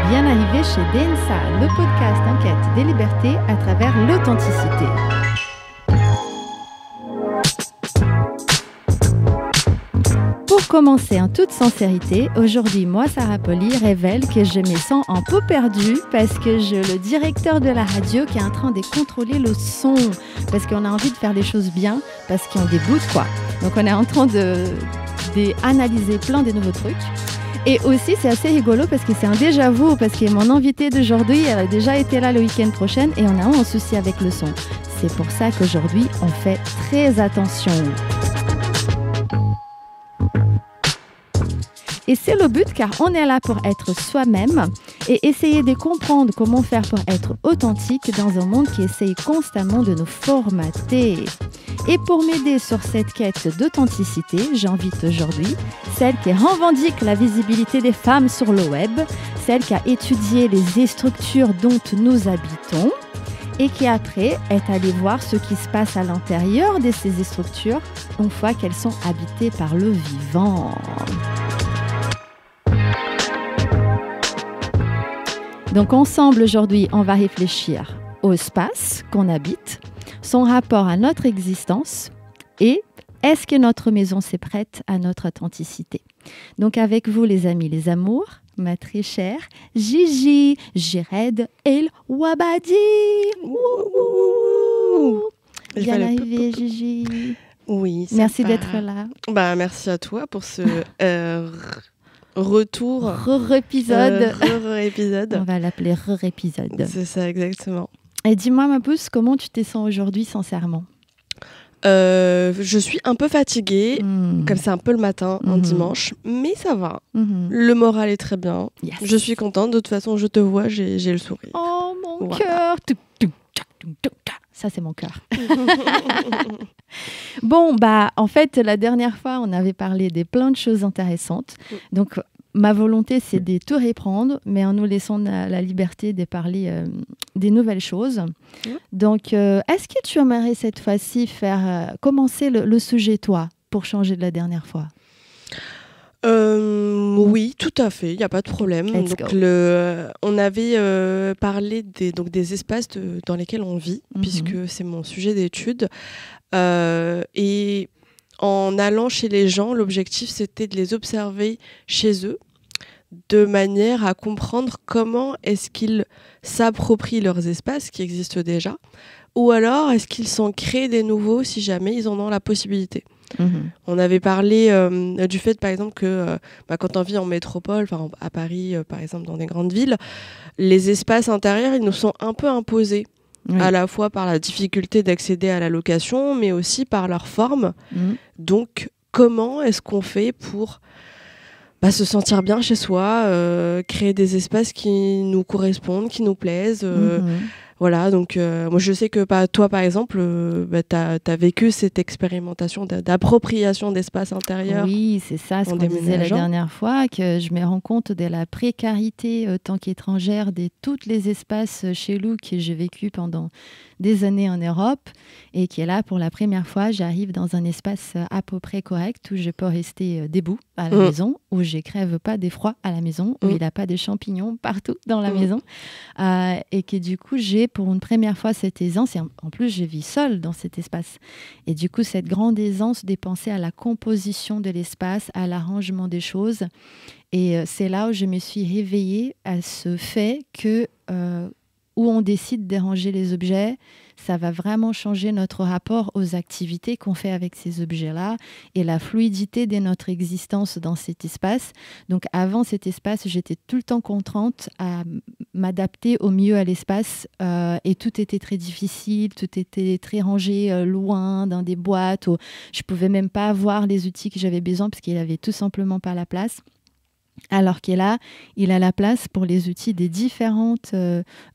Bien arrivé chez DNSA, le podcast en quête des libertés à travers l'authenticité. Pour commencer en toute sincérité, aujourd'hui, moi, Sarah Poli, révèle que je me sens en peau perdue parce que le directeur de la radio qui est en train de contrôler le son, parce qu'on a envie de faire les choses bien, parce qu'on dégoûte, quoi. Donc, on est en train d'analyser plein de nouveaux trucs. Et aussi, c'est assez rigolo parce que c'est un déjà-vu, parce que mon invitée d'aujourd'hui, elle a déjà été là le week-end prochain et on a un souci avec le son. C'est pour ça qu'aujourd'hui, on fait très attention. Et c'est le but car on est là pour être soi-même et essayer de comprendre comment faire pour être authentique dans un monde qui essaye constamment de nous formater. Et pour m'aider sur cette quête d'authenticité, j'invite aujourd'hui celle qui revendique la visibilité des femmes sur le web, celle qui a étudié les structures dont nous habitons et qui après est allée voir ce qui se passe à l'intérieur de ces structures une fois qu'elles sont habitées par le vivant. Donc ensemble aujourd'hui, on va réfléchir au espace qu'on habite, son rapport à notre existence et est-ce que notre maison s'est prête à notre authenticité. Donc avec vous les amis, les amours, ma très chère Gigi Jired El Wabadi. Bien arrivé Gigi. Oui. Merci d'être là. Merci à toi pour ce retour. Épisode. Épisode. On va l'appeler épisode. C'est ça, exactement. Et dis-moi ma pouce, comment tu te sens aujourd'hui sincèrement? Je suis un peu fatiguée, comme c'est un peu le matin, un dimanche, mais ça va. Le moral est très bien. Yes. Je suis contente. De toute façon, je te vois, j'ai le sourire. Oh, mon cœur. Ça, c'est mon cœur. Bon, en fait, la dernière fois, on avait parlé de plein de choses intéressantes. Donc, ma volonté, c'est de tout reprendre, mais en nous laissant la liberté de parler des nouvelles choses. Donc, est-ce que tu aimerais cette fois-ci commencer le sujet, toi, pour changer de la dernière fois? Oui, tout à fait, il n'y a pas de problème. Donc, on avait parlé des espaces dans lesquels on vit, puisque c'est mon sujet d'étude. Et en allant chez les gens, l'objectif, c'était de les observer chez eux, de manière à comprendre comment est-ce qu'ils s'approprient leurs espaces qui existent déjà, ou alors est-ce qu'ils s'en créent des nouveaux si jamais ils en ont la possibilité. On avait parlé du fait, par exemple, que quand on vit en métropole, à Paris, par exemple, dans des grandes villes, les espaces intérieurs, ils nous sont un peu imposés, à la fois par la difficulté d'accéder à la location, mais aussi par leur forme. Donc, comment est-ce qu'on fait pour se sentir bien chez soi, créer des espaces qui nous correspondent, qui nous plaisent. Voilà, donc moi je sais que toi par exemple, tu as vécu cette expérimentation d'appropriation d'espace intérieur. Oui, c'est ça ce qu'on disait la dernière fois, que je me rends compte de la précarité tant qu'étrangère de tous les espaces chez nous que j'ai vécu pendant des années en Europe et qui est là pour la première fois, j'arrive dans un espace à peu près correct où je peux rester debout à la maison, où je crève pas d'effroi à la maison, où il n'y a pas de champignons partout dans la maison et que du coup j'ai pour une première fois cette aisance et en plus je vis seule dans cet espace et du coup cette grande aisance de penser à la composition de l'espace, à l'arrangement des choses et c'est là où je me suis réveillée à ce fait que où on décide de ranger les objets, ça va vraiment changer notre rapport aux activités qu'on fait avec ces objets-là et la fluidité de notre existence dans cet espace. Donc avant cet espace, j'étais tout le temps contrainte à m'adapter au mieux à l'espace et tout était très difficile, tout était très rangé loin dans des boîtes où je ne pouvais même pas avoir les outils que j'avais besoin parce qu'il n'avait tout simplement pas la place. Alors qu'il est là, il a la place pour les outils des différentes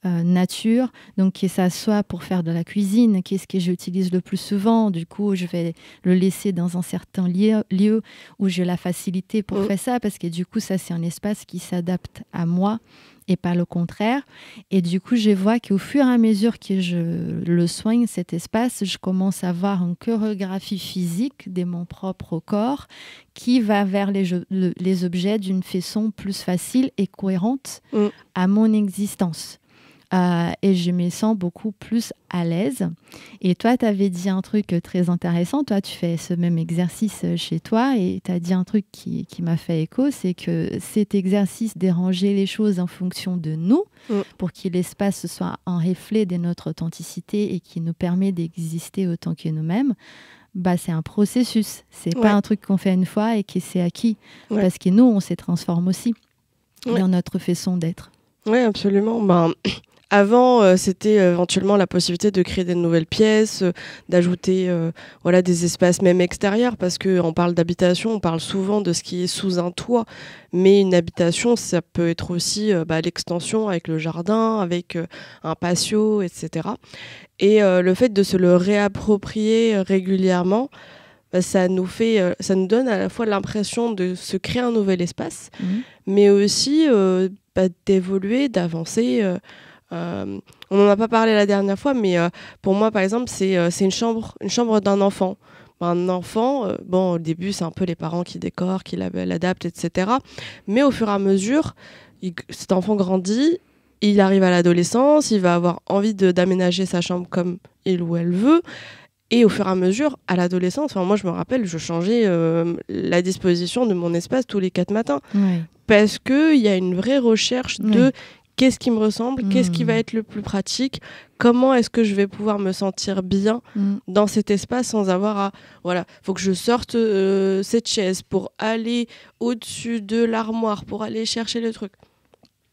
natures. Donc, que ça soit pour faire de la cuisine, qu'est-ce que j'utilise le plus souvent. Du coup, je vais le laisser dans un certain lieu où j'ai la facilité pour faire ça parce que du coup, ça, c'est un espace qui s'adapte à moi et pas le contraire. Et du coup, je vois qu'au fur et à mesure que je le soigne, cet espace, je commence à avoir une chorégraphie physique de mon propre corps qui va vers les objets d'une façon plus facile et cohérente à mon existence. Et je me sens beaucoup plus à l'aise. Et toi, tu avais dit un truc très intéressant. Toi, tu fais ce même exercice chez toi et tu as dit un truc qui m'a fait écho, c'est que cet exercice déranger les choses en fonction de nous pour que l'espace soit un reflet de notre authenticité et qui nous permet d'exister autant que nous-mêmes, c'est un processus. C'est pas un truc qu'on fait une fois et que c'est acquis. Parce que nous, on se transforme aussi dans notre façon d'être. Oui, absolument. Avant, c'était éventuellement la possibilité de créer des nouvelles pièces, d'ajouter des espaces même extérieurs, parce qu'on parle d'habitation, on parle souvent de ce qui est sous un toit, mais une habitation, ça peut être aussi l'extension avec le jardin, avec un patio, etc. Et le fait de se le réapproprier régulièrement, ça nous donne à la fois l'impression de se créer un nouvel espace, mais aussi d'évoluer, d'avancer. On n'en a pas parlé la dernière fois, mais pour moi, par exemple, c'est une chambre d'un enfant. Un enfant, au début, c'est un peu les parents qui décorent, qui l'adaptent, etc. Mais au fur et à mesure, cet enfant grandit, il arrive à l'adolescence, il va avoir envie d'aménager sa chambre comme il ou elle veut. Et au fur et à mesure, à l'adolescence, moi je me rappelle, je changeais la disposition de mon espace tous les 4 matins. Parce qu'il y a une vraie recherche de qu'est-ce qui me ressemble, qu'est-ce qui va être le plus pratique, comment est-ce que je vais pouvoir me sentir bien dans cet espace sans avoir à... faut que je sorte cette chaise pour aller au-dessus de l'armoire, pour aller chercher le truc.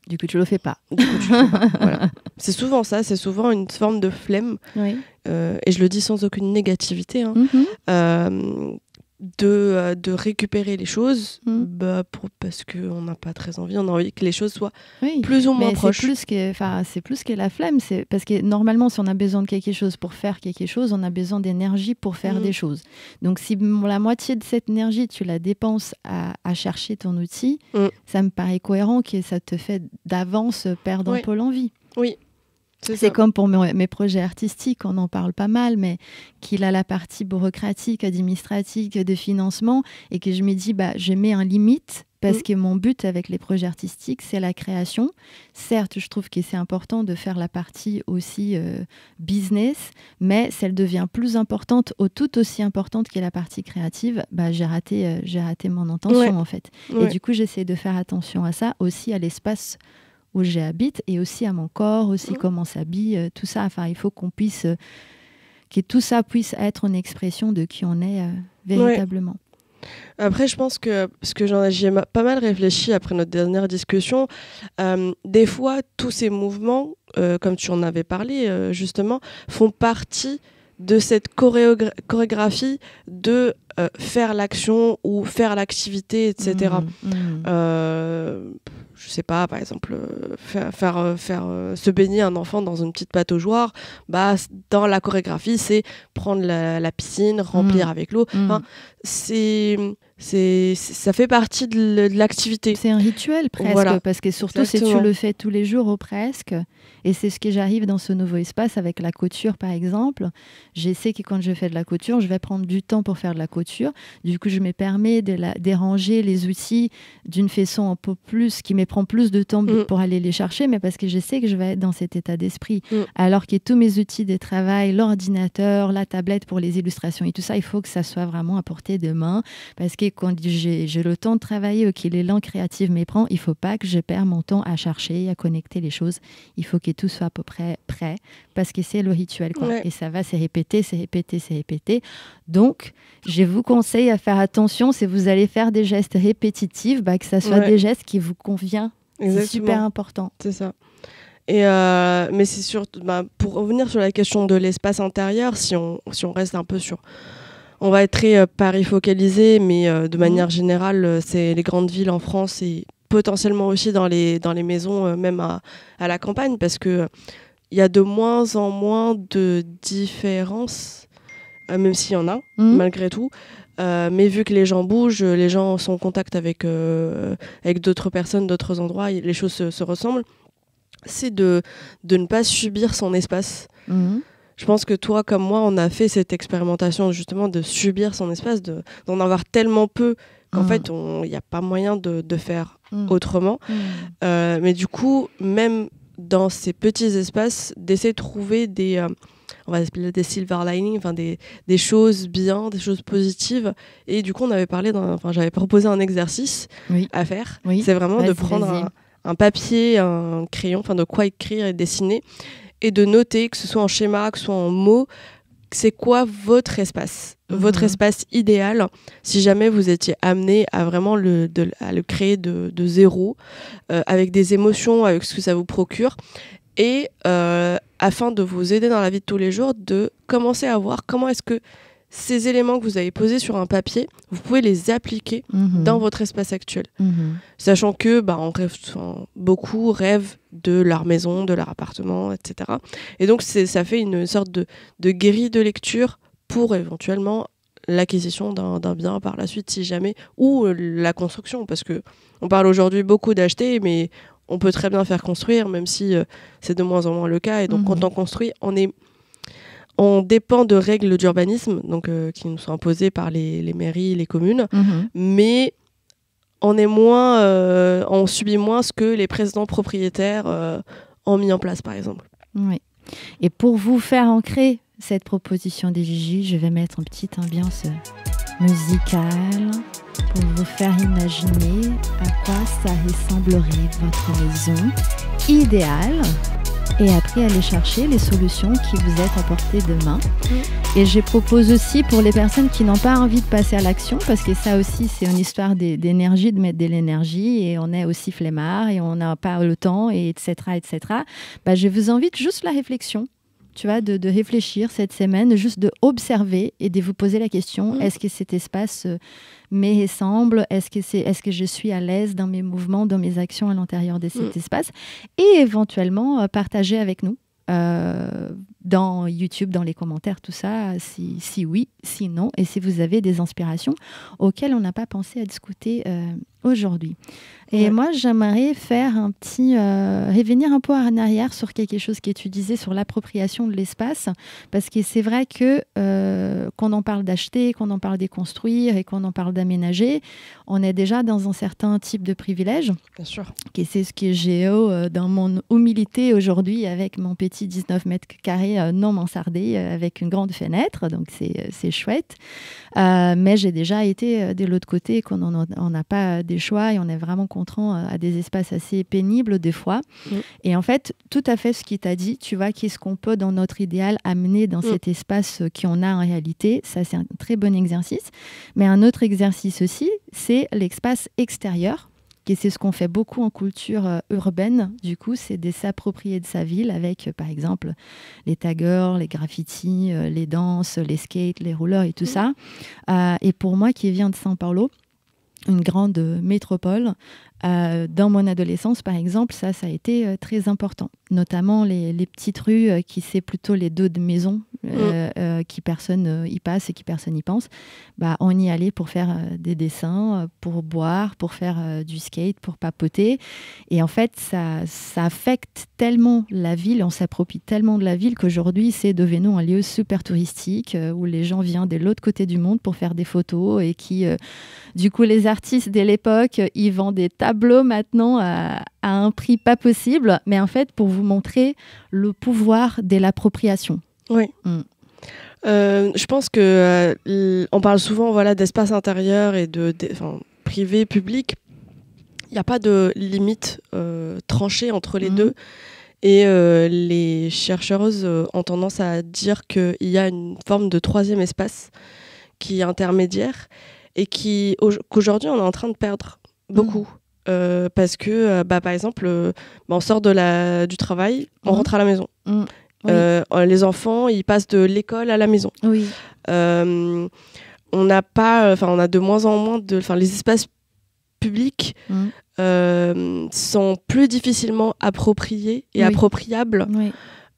Du coup, tu le fais pas. Voilà. C'est souvent ça, c'est souvent une forme de flemme. Et je le dis sans aucune négativité. De récupérer les choses parce qu'on n'a pas très envie, on a envie que les choses soient plus ou moins proches. C'est plus que la flemme, c'est parce que normalement si on a besoin de quelque chose pour faire quelque chose, on a besoin d'énergie pour faire des choses. Donc si la moitié de cette énergie tu la dépenses à chercher ton outil, ça me paraît cohérent que ça te fait d'avance perdre un peu l'envie. C'est comme pour mes projets artistiques, on en parle pas mal, mais qu'il a la partie bureaucratique, administrative, de financement, et que je me dis, je mets un limite, parce que mon but avec les projets artistiques, c'est la création. Certes, je trouve que c'est important de faire la partie aussi business, mais si elle devient plus importante, ou tout aussi importante que la partie créative, j'ai raté mon intention en fait. Et du coup, j'essaie de faire attention à ça, aussi à l'espace où j'habite et aussi à mon corps, aussi comment on s'habille, tout ça. Enfin, il faut que tout ça puisse être une expression de qui on est véritablement. Après, je pense que, parce que j'y ai pas mal réfléchi après notre dernière discussion, des fois, tous ces mouvements, comme tu en avais parlé justement, font partie de cette chorégraphie de faire l'action ou faire l'activité, etc. Je sais pas, par exemple, faire se baigner un enfant dans une petite pataugeoire, dans la chorégraphie, c'est prendre la piscine, remplir avec l'eau. Enfin, ça fait partie de l'activité. C'est un rituel presque, parce que surtout si tu le fais tous les jours ou presque, et c'est ce que j'arrive dans ce nouveau espace avec la couture par exemple. Je sais que quand je fais de la couture, je vais prendre du temps pour faire de la couture. Du coup, je me permets de déranger les outils d'une façon un peu plus, qui me prend plus de temps pour aller les chercher, mais parce que je sais que je vais être dans cet état d'esprit. Alors que tous mes outils de travail, l'ordinateur, la tablette pour les illustrations et tout ça, il faut que ça soit vraiment à portée de main, parce que quand j'ai le temps de travailler ou que l'élan créatif me prend, il ne faut pas que je perde mon temps à chercher, à connecter les choses. Il faut que tout soit à peu près prêt, parce que c'est le rituel, quoi. Et ça va se répéter, se répéter, se répéter. Donc, je vous conseille à faire attention si vous allez faire des gestes répétitifs, que ça soit des gestes qui vous conviennent. C'est super important. C'est ça. Et mais c'est surtout, pour revenir sur la question de l'espace intérieur, si on reste un peu sur... On va être très Paris focalisé, mais de manière générale, c'est les grandes villes en France et potentiellement aussi dans les maisons, même à la campagne, parce qu'il y a de moins en moins de différences, même s'il y en a, malgré tout. Mais vu que les gens bougent, les gens sont en contact avec d'autres personnes, d'autres endroits, les choses se ressemblent. c'est de ne pas subir son espace. Je pense que toi, comme moi, on a fait cette expérimentation justement de subir son espace, d'en avoir tellement peu qu'en fait, il n'y a pas moyen de faire autrement. Mais du coup, même dans ces petits espaces, d'essayer de trouver on va appeler des silver linings, des choses bien, des choses positives. Et du coup, j'avais proposé un exercice à faire. C'est vraiment de prendre un papier, un crayon, de quoi écrire et dessiner, et de noter, que ce soit en schéma, que ce soit en mots, c'est quoi votre espace, votre espace idéal, si jamais vous étiez amené à vraiment à le créer de zéro, avec des émotions, avec ce que ça vous procure, et afin de vous aider dans la vie de tous les jours, de commencer à voir comment est-ce que ces éléments que vous avez posés sur un papier, vous pouvez les appliquer dans votre espace actuel. Sachant que beaucoup rêvent de leur maison, de leur appartement, etc. Et donc, ça fait une sorte de grille de lecture pour éventuellement l'acquisition d'un bien par la suite, si jamais, ou la construction. Parce qu'on parle aujourd'hui beaucoup d'acheter, mais on peut très bien faire construire, même si c'est de moins en moins le cas. Et donc, quand on construit, on dépend de règles d'urbanisme, donc qui nous sont imposées par les mairies, les communes, mais on subit moins ce que les précédents propriétaires ont mis en place, par exemple. Oui. Et pour vous faire ancrer cette proposition des Gigi, je vais mettre une petite ambiance musicale pour vous faire imaginer à quoi ça ressemblerait votre maison idéale. Et après, aller chercher les solutions qui vous êtes à portée de main. Et je propose aussi pour les personnes qui n'ont pas envie de passer à l'action, parce que ça aussi, c'est une histoire d'énergie, de mettre de l'énergie, et on est aussi flemmard, et on n'a pas le temps, et etc. Je vous invite juste la réflexion, tu vois, de réfléchir cette semaine, juste d'observer et de vous poser la question, est-ce que cet espace me ressemble, est-ce que je suis à l'aise dans mes mouvements, dans mes actions à l'intérieur de cet espace, et éventuellement partager avec nous dans YouTube, dans les commentaires, tout ça, si oui, si non, et si vous avez des inspirations auxquelles on n'a pas pensé à discuter aujourd'hui. Et moi, j'aimerais faire revenir un peu en arrière sur quelque chose que tu disais sur l'appropriation de l'espace, parce que c'est vrai que qu'on en parle d'acheter, qu'on en parle de construire et qu'on en parle d'aménager, on est déjà dans un certain type de privilège. Bien sûr. Et c'est ce que j'ai dans mon humilité aujourd'hui avec mon petit 19 mètres carrés non mansardé avec une grande fenêtre, donc c'est chouette. Mais j'ai déjà été de l'autre côté, qu'on n'a pas des choix et on est vraiment contraint à des espaces assez pénibles des fois. Et en fait, tout à fait ce qu'il t'a dit, tu vois, qu'est-ce qu'on peut dans notre idéal amener dans cet espace qu'on a en réalité, ça c'est un très bon exercice. Mais un autre exercice aussi, c'est l'espace extérieur. Et c'est ce qu'on fait beaucoup en culture urbaine, du coup, c'est de s'approprier de sa ville avec, par exemple, les taggers, les graffitis, les danses, les skates, les rollers et tout ça. Et pour moi, qui viens de São Paulo, une grande métropole, dans mon adolescence, par exemple, ça a été très important. Notamment les petites rues qui c'est plutôt les dos de maison qui personne y passe et qui personne y pense. On y allait pour faire des dessins, pour boire, pour faire du skate, pour papoter. Et en fait, ça affecte tellement la ville, on s'approprie tellement de la ville qu'aujourd'hui, c'est devenu un lieu super touristique où les gens viennent de l'autre côté du monde pour faire des photos et qui, du coup, les artistes de l'époque, ils vendent des tableau maintenant à un prix pas possible, mais en fait pour vous montrer le pouvoir de l'appropriation. Oui. Je pense que on parle souvent d'espace intérieur et privé, public. Il n'y a pas de limite tranchée entre les deux. Et les chercheuses ont tendance à dire qu'il y a une forme de troisième espace qui est intermédiaire et qu'aujourd'hui on est en train de perdre beaucoup. Parce que, par exemple, on sort du travail, on rentre à la maison. Les enfants, ils passent de l'école à la maison. Oui. On a de moins en moins les espaces publics sont plus difficilement appropriés et appropriables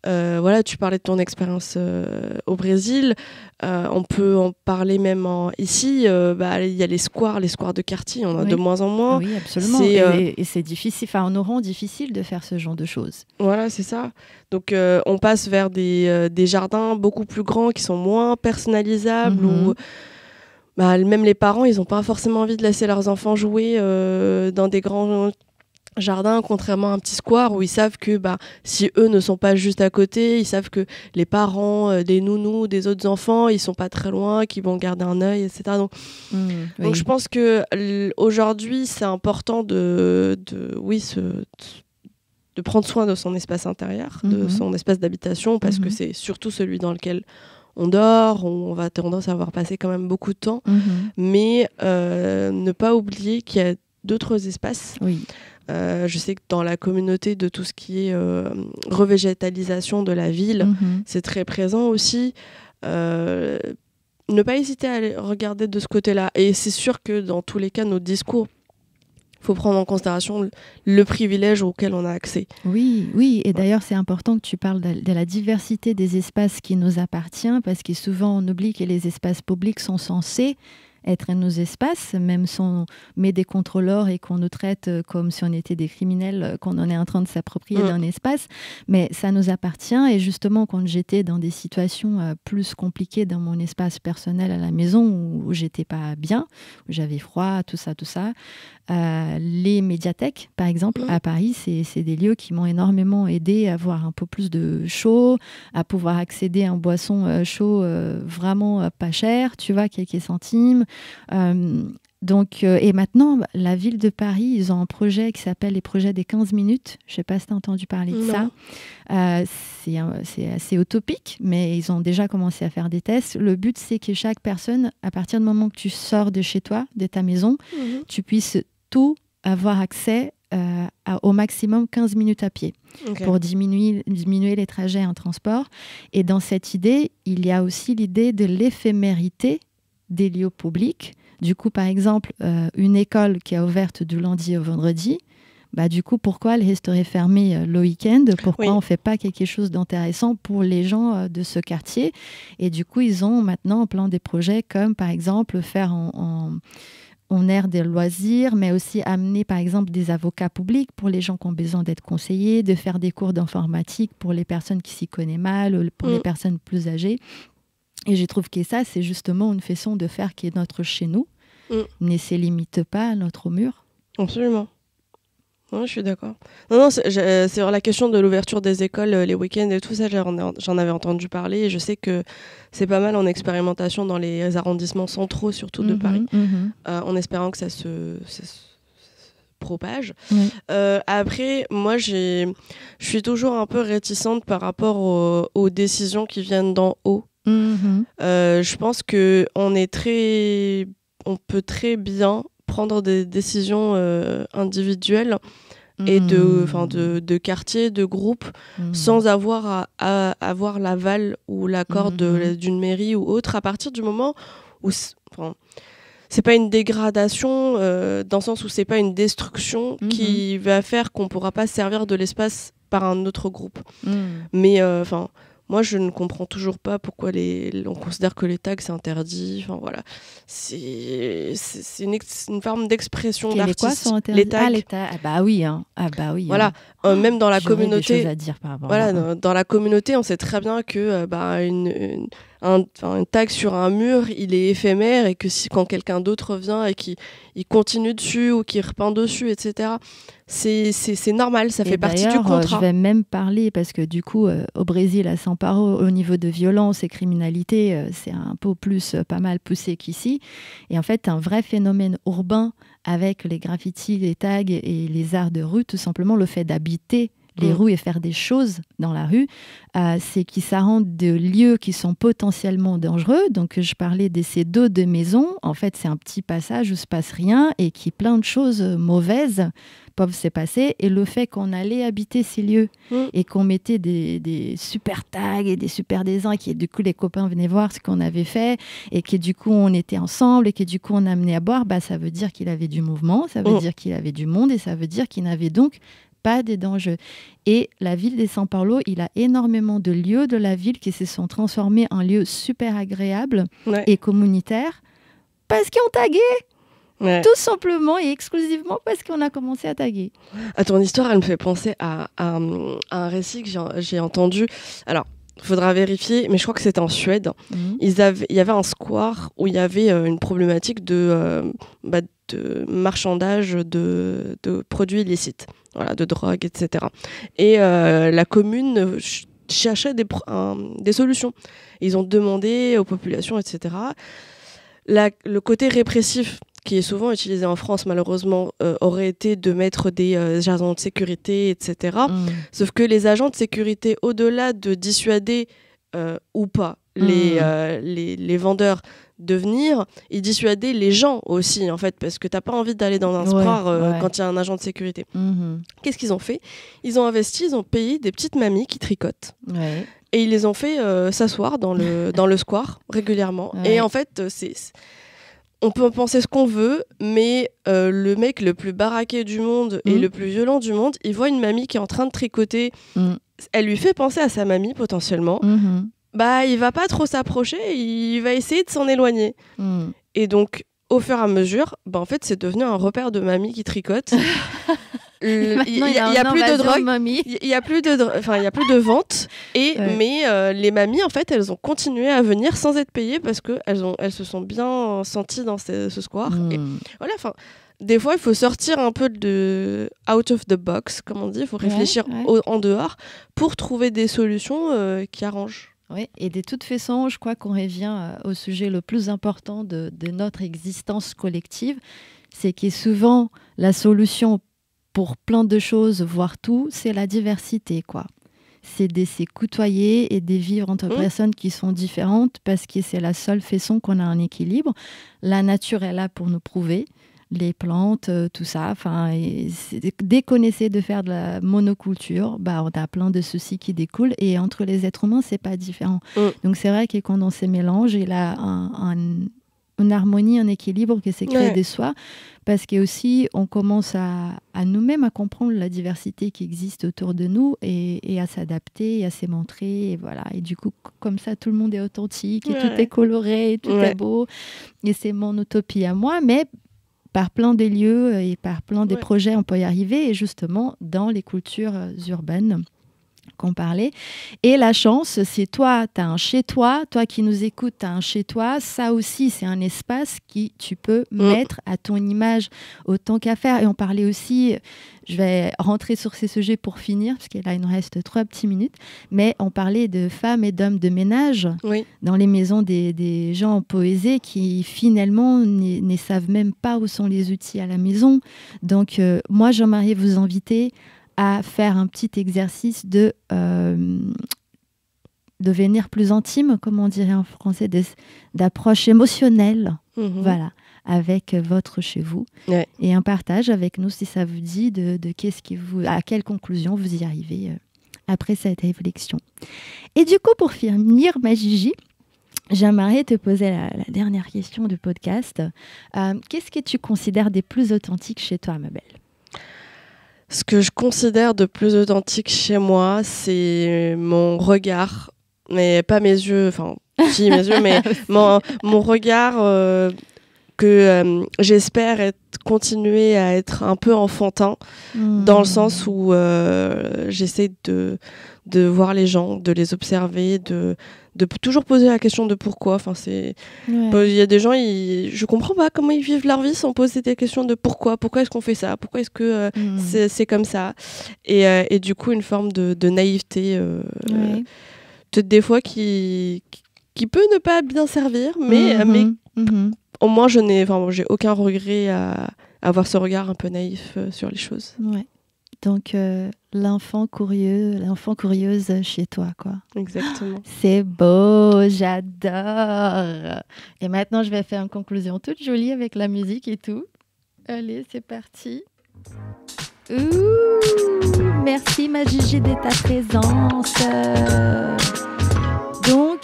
Voilà, tu parlais de ton expérience au Brésil. On peut en parler même ici. Il y a les squares de quartier, on en a de moins en moins. Oui, absolument. Et c'est difficile, en Oran, difficile de faire ce genre de choses. Voilà, c'est ça. Donc, on passe vers des jardins beaucoup plus grands qui sont moins personnalisables où même les parents, ils n'ont pas forcément envie de laisser leurs enfants jouer dans des grands jardin, contrairement à un petit square où ils savent que si eux ne sont pas juste à côté, ils savent que les parents, des nounous, des autres enfants, ils sont pas très loin, qu'ils vont garder un œil, etc. Donc je pense que aujourd'hui c'est important de prendre soin de son espace intérieur, de son espace d'habitation, parce que c'est surtout celui dans lequel on dort, on va tendance à avoir passé quand même beaucoup de temps, mais ne pas oublier qu'il y a d'autres espaces. Oui. Je sais que dans la communauté de tout ce qui est revégétalisation de la ville, c'est très présent aussi. Ne pas hésiter à aller regarder de ce côté-là. Et c'est sûr que dans tous les cas, nos discours, il faut prendre en considération le privilège auquel on a accès. Oui. Et d'ailleurs, c'est important que tu parles de la diversité des espaces qui nous appartiennent, parce que souvent, on oublie que les espaces publics sont censés être nos espaces, même si on met des contrôleurs et qu'on nous traite comme si on était des criminels, qu'on en est en train de s'approprier d'un espace, mais ça nous appartient. Et justement, quand j'étais dans des situations plus compliquées dans mon espace personnel à la maison, où j'étais pas bien, où j'avais froid, tout ça, les médiathèques, par exemple, à Paris, c'est des lieux qui m'ont énormément aidé à avoir un peu plus de chaud, à pouvoir accéder à une boisson chaud vraiment pas cher, tu vois, quelques centimes. Et maintenant, la ville de Paris, ils ont un projet qui s'appelle les projets des 15 minutes. Je ne sais pas si tu as entendu parler de ça. C'est assez utopique, mais ils ont déjà commencé à faire des tests. Le but, c'est que chaque personne, à partir du moment que tu sors de chez toi, de ta maison, tu puisses tout avoir accès au maximum 15 minutes à pied pour diminuer les trajets en transport. Et dans cette idée, il y a aussi l'idée de l'éphémérité des lieux publics. Du coup, par exemple, une école qui est ouverte du lundi au vendredi, du coup, pourquoi elle resterait fermée le week-end? Pourquoi on ne fait pas quelque chose d'intéressant pour les gens de ce quartier? Et du coup, ils ont maintenant plein des projets comme, par exemple, faire en aire des loisirs, mais aussi amener, par exemple, des avocats publics pour les gens qui ont besoin d'être conseillés, de faire des cours d'informatique pour les personnes qui s'y connaissent mal, pour les personnes plus âgées. Et je trouve que ça, c'est justement une façon de faire qui est notre chez nous, ne se limite pas à notre mur. Absolument. Ouais, je suis d'accord. Non, c'est sur la question de l'ouverture des écoles, les week-ends et tout ça, j'en avais entendu parler. Et je sais que c'est pas mal en expérimentation dans les arrondissements centraux, surtout de Paris, en espérant que ça se propage. Après, moi, je suis toujours un peu réticente par rapport aux décisions qui viennent d'en haut. Je pense on peut très bien prendre des décisions individuelles et de quartier, de groupe, sans avoir à avoir l'aval ou l'accord d'une mairie ou autre, à partir du moment où c'est pas une dégradation, dans le sens où c'est pas une destruction qui va faire qu'on pourra pas servir de l'espace par un autre groupe. Mais moi, je ne comprends toujours pas pourquoi on considère que les tags, c'est interdit. Enfin, voilà. C'est une forme d'expression d'artiste. Les tags. Oui. Voilà. Même dans la communauté. Des choses à dire par rapport dans la communauté, on sait très bien que un tag sur un mur, il est éphémère et que quand quelqu'un d'autre vient et qu'il continue dessus ou qu'il repeint dessus, etc., c'est normal, ça fait partie du contrat. Je vais même parler, parce que du coup, au Brésil, à São Paulo, au niveau de violence et criminalité, c'est un peu plus pas mal poussé qu'ici. Et en fait, un vrai phénomène urbain avec les graffitis, les tags et les arts de rue, tout simplement le fait d'habiter les rues et faire des choses dans la rue, c'est qu'ils s'arrondent de lieux qui sont potentiellement dangereux. Donc, je parlais de ces dos de maisons. En fait, c'est un petit passage où il ne se passe rien et qui plein de choses mauvaises peuvent se passer. Et le fait qu'on allait habiter ces lieux et qu'on mettait des super tags et des super dessins, et que du coup, les copains venaient voir ce qu'on avait fait et que du coup, on était ensemble et que du coup, on amenait à boire, ça veut dire qu'il avait du mouvement, ça veut dire qu'il avait du monde et ça veut dire qu'il n'avait donc pas des dangers. Et la ville de São Paulo, il a énormément de lieux de la ville qui se sont transformés en lieux super agréables et communautaires parce qu'ils ont tagué. Ouais. Tout simplement et exclusivement parce qu'on a commencé à taguer. Ton histoire, elle me fait penser à un récit que j'ai entendu. Alors, il faudra vérifier, mais je crois que c'était en Suède. Il y avait un square où il y avait une problématique de marchandage de produits illicites, voilà, de drogue, etc. Et la commune cherchait des solutions. Ils ont demandé aux populations, etc. Le côté répressif qui est souvent utilisé en France, malheureusement, aurait été de mettre des agents de sécurité, etc. Sauf que les agents de sécurité, au-delà de dissuader ou pas les vendeurs de venir, ils dissuadaient les gens aussi, en fait, parce que t'as pas envie d'aller dans un square quand il y a un agent de sécurité. Qu'est-ce qu'ils ont fait ? Ils ont investi, ils ont payé des petites mamies qui tricotent. Et ils les ont fait s'asseoir dans le square régulièrement. Et en fait, on peut penser ce qu'on veut, mais le mec le plus baraqué du monde et le plus violent du monde, il voit une mamie qui est en train de tricoter. Elle lui fait penser à sa mamie, potentiellement. Bah, il va pas trop s'approcher, il va essayer de s'en éloigner. Et donc, au fur et à mesure, en fait, c'est devenu un repère de mamie qui tricote. Il y a plus de drogue, il y a plus de vente, mais les mamies, en fait, elles ont continué à venir sans être payées parce que elles se sont bien senties dans ce square. Et voilà, enfin, des fois, il faut sortir un peu de out of the box, comme on dit. Il faut réfléchir en dehors pour trouver des solutions qui arrangent. Oui, et de toute façon, je crois qu'on revient au sujet le plus important de notre existence collective, c'est que souvent la solution pour plein de choses, voire tout, c'est la diversité, quoi. C'est de se côtoyer et de vivre entre personnes qui sont différentes parce que c'est la seule façon qu'on a un équilibre. La nature est là pour nous prouver. Les plantes, tout ça. Dès qu'on essaie de faire de la monoculture, on a plein de soucis qui découlent. Et entre les êtres humains, c'est pas différent. Donc c'est vrai que quand on se mélange, il a une harmonie, un équilibre qui s'est créé de soi, parce qu'aussi on commence à nous-mêmes à comprendre la diversité qui existe autour de nous et à s'adapter, et à se montrer, et voilà. Et du coup, comme ça, tout le monde est authentique, et tout est coloré, et tout est beau. Et c'est mon utopie à moi, mais par plein des lieux et par plein des projets, on peut y arriver, et justement, dans les cultures urbaines qu'on parlait. Et la chance, c'est toi, tu as un chez-toi, toi qui nous écoutes, tu as un chez-toi, ça aussi, c'est un espace qui tu peux mettre à ton image autant qu'à faire. Et on parlait aussi, je vais rentrer sur ces sujets pour finir, parce que là, il nous reste 3 petites minutes, mais on parlait de femmes et d'hommes de ménage dans les maisons des gens en poésie qui, finalement, ne savent même pas où sont les outils à la maison. Donc, moi, j'aimerais vous inviter à faire un petit exercice de devenir plus intime, comme on dirait en français, d'approche émotionnelle, voilà, avec votre chez vous. Et un partage avec nous, si ça vous dit, de à quelle conclusion vous y arrivez après cette réflexion. Et du coup, pour finir, ma Gigi, j'aimerais te poser la dernière question du podcast. Qu'est-ce que tu considères des plus authentiques chez toi, ma belle ? Ce que je considère de plus authentique chez moi, c'est mon regard, mais pas mes yeux, enfin, si mes yeux, mais mon regard que j'espère continuer à être un peu enfantin, dans le sens où j'essaie de voir les gens, de les observer, de toujours poser la question de pourquoi. Enfin, il y a des gens, je comprends pas comment ils vivent leur vie sans poser des questions de pourquoi est-ce qu'on fait ça, pourquoi est-ce que c'est comme ça, et du coup une forme de naïveté peut-être des fois qui peut ne pas bien servir, mais au moins j'ai aucun regret à avoir ce regard un peu naïf sur les choses. Donc, l'enfant curieuse chez toi, quoi. Exactement. C'est beau, j'adore. Et maintenant, je vais faire une conclusion toute jolie avec la musique et tout. Allez, c'est parti. Merci, ma Gigi, de ta présence. Donc,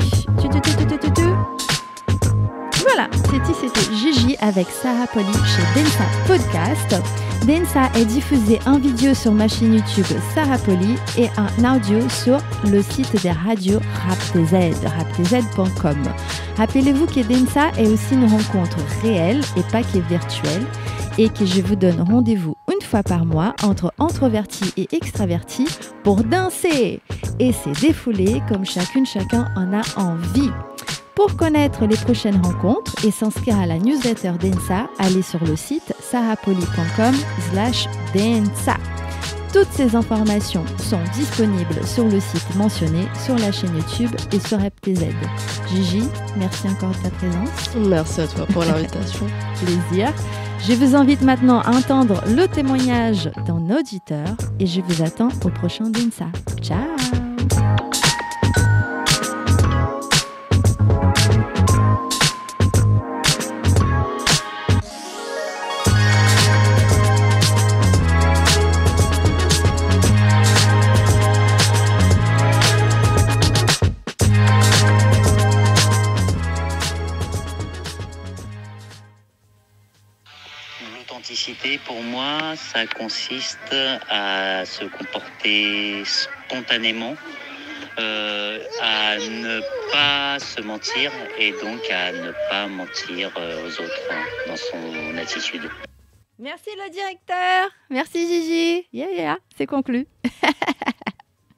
Voilà, c'était Gigi avec Sarah Poli chez Densa Podcast. Densa est diffusé en vidéo sur ma chaîne YouTube Sarah Poli et en audio sur le site des radios raptz.com. Rappelez-vous que Densa est aussi une rencontre réelle et pas que virtuelle et que je vous donne rendez-vous une fois par mois entre introvertis et extravertis pour danser et se défouler comme chacun en a envie. Pour connaître les prochaines rencontres et s'inscrire à la newsletter Densa, allez sur le site sarahpoli.com/densa. Toutes ces informations sont disponibles sur le site mentionné, sur la chaîne YouTube et sur RapTZ. Gigi, merci encore de ta présence. Merci à toi pour l'invitation. Plaisir. Je vous invite maintenant à entendre le témoignage d'un auditeur et je vous attends au prochain Densa. Ciao. L'authenticité, pour moi, ça consiste à se comporter spontanément, à ne pas se mentir et donc à ne pas mentir aux autres dans son attitude. Merci le directeur. Merci Gigi. Yeah, c'est conclu.